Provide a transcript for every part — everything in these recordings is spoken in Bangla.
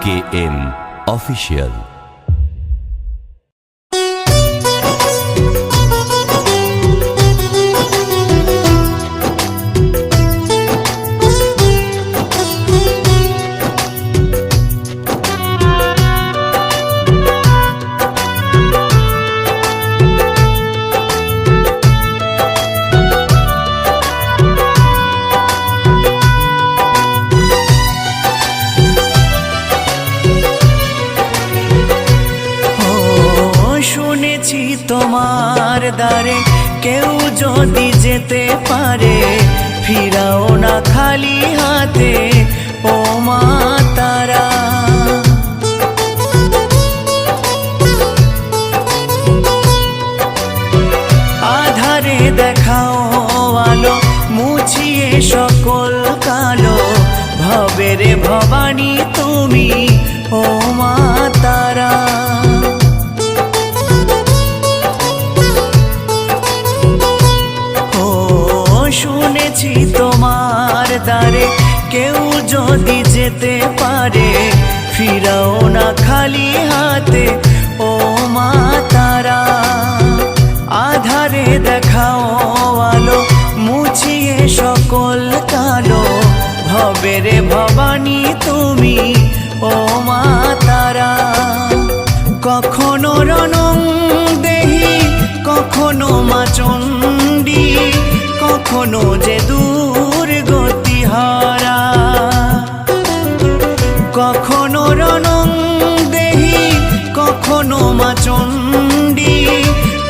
KM Official। তোমার দ্বারে কেউ যদি যেতে পারে, ফিরাও না খালি হাতে ও মা তারা। আধারে দেখাও আলো, মুছিয়ে সকল কালো, ভবের ভবানী তুমি ও মা তারা। শুনেছি তোমার দ্বারে কেউ যদি যেতে পারে, ফিরাও না খালি হাতে ও মা তারা। আধারে দেখাও আলো, মুছিয়ে সকল কালো, ভবের ভবানী তুমি ও মা তারা। কখনো রণং দেহি, কখনো মা চণ্ডী, কখনো যে দুর্গতি হারা। কখনো রণং দেহি, কখনো মা চণ্ডী,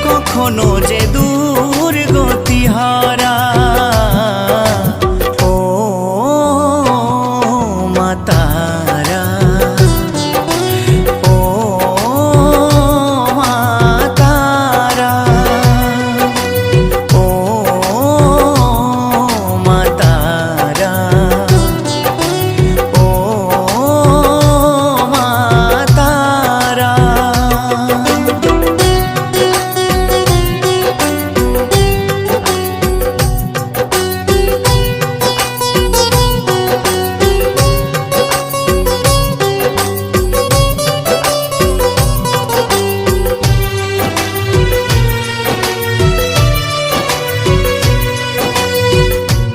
কখনো যে দুর্গতি হারা। ও মা তারা, ও মা তারা, ও মা তারা, ও মা তারা।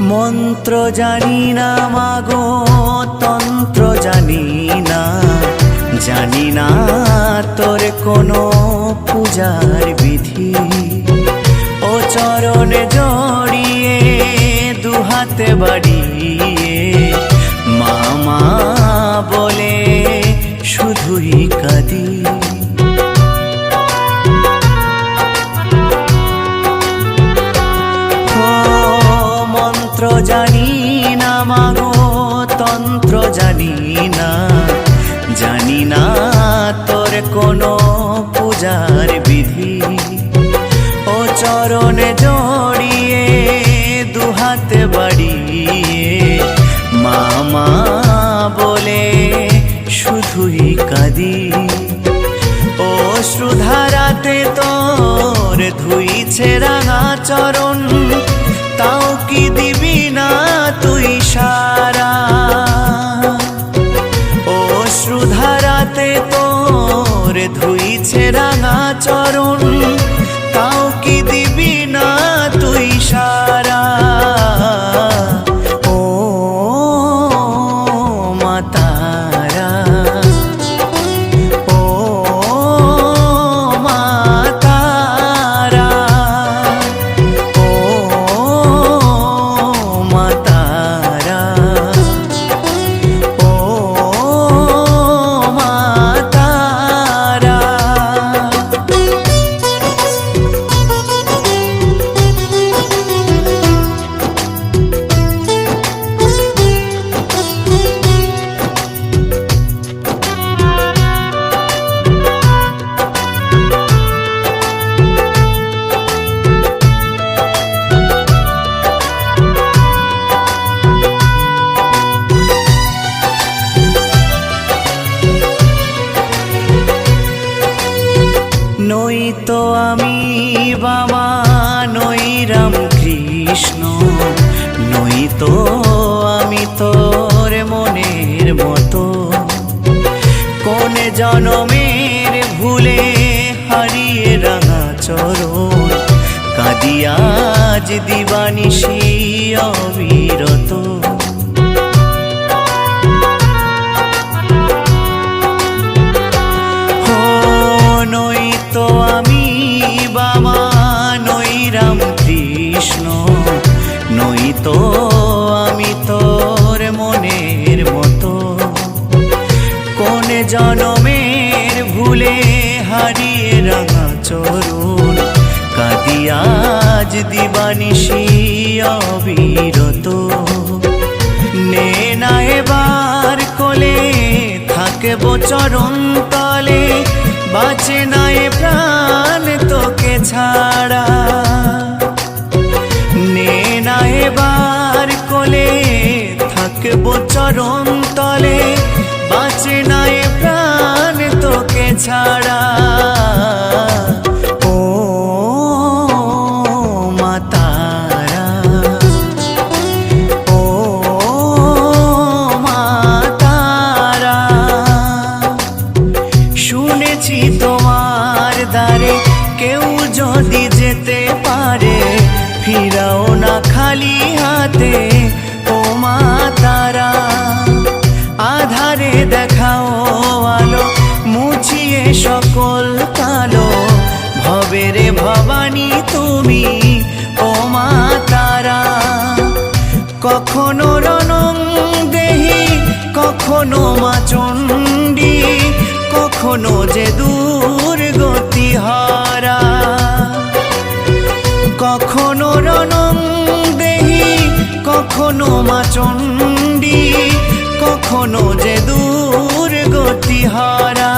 মন্ত্র জানি না মাগো, তন্ত্র জানি না, জানি না তোর কোনো পূজার বিধি। ও চরণে জড়িয়ে দুহাতে বাড়িয়ে মামা বলে শুধুই কাঁদি। তন্ত্র জানি না মাগো, তন্ত্র জানি না, জানি না তোর কোনো পূজার বিধি। ও চরণে জড়িয়ে দুহাতে বাড়িয়ে মামা বলে শুধুই কাঁদি। ও শ্রুধারাতে তোর ধুইছে রাঙা চরণ, তাও কি দিবি না তুই সারা। ও শ্রুধারাতে তোর ধুইছে রাঙা চরণ, তাও কি দিবি না তুই সারা। ও মা তারা, ও মা তারা, ও জনমের ভুলে হারিয়ে রাঙা চরণ কাঁদি আজ দিবানিশি অবিরত। নই তো আমি বাবা, নই রাম কৃষ্ণ, নই তো আমি তোর মনের মতো। কোন জনমের ভুলে হারিয়ে রাঙা চরণ কাঁদি আজ দিবানিশি অবিরত। নে না এবার কোলে থাকব চরণ তলে, বাঁচে না এ প্রাণ তোকে ছাড়া। নে না এবার কোলে থাকব চরণ তলে, বাঁচে না এ প্রাণ তোকে ছাড়া। ও মা তারা, ও মা তারা, শুনেছি তোমার দ্বারে কেউ যদি যেতে পারে, ফিরাও না খালি হাতে ও মা তারা। আধারে দেখাও আলো, মুছিয়ে সকল কালো, ভবেরে ভবানী তুমি ও মা তারা। কখনো রণং দেহি, কখনো মা চণ্ডী, কখনো যে দুর্গতি হারা। কখনো রণং দেহি, কখনো মা চণ্ডী, কখনো যে দুর্গতি হারা।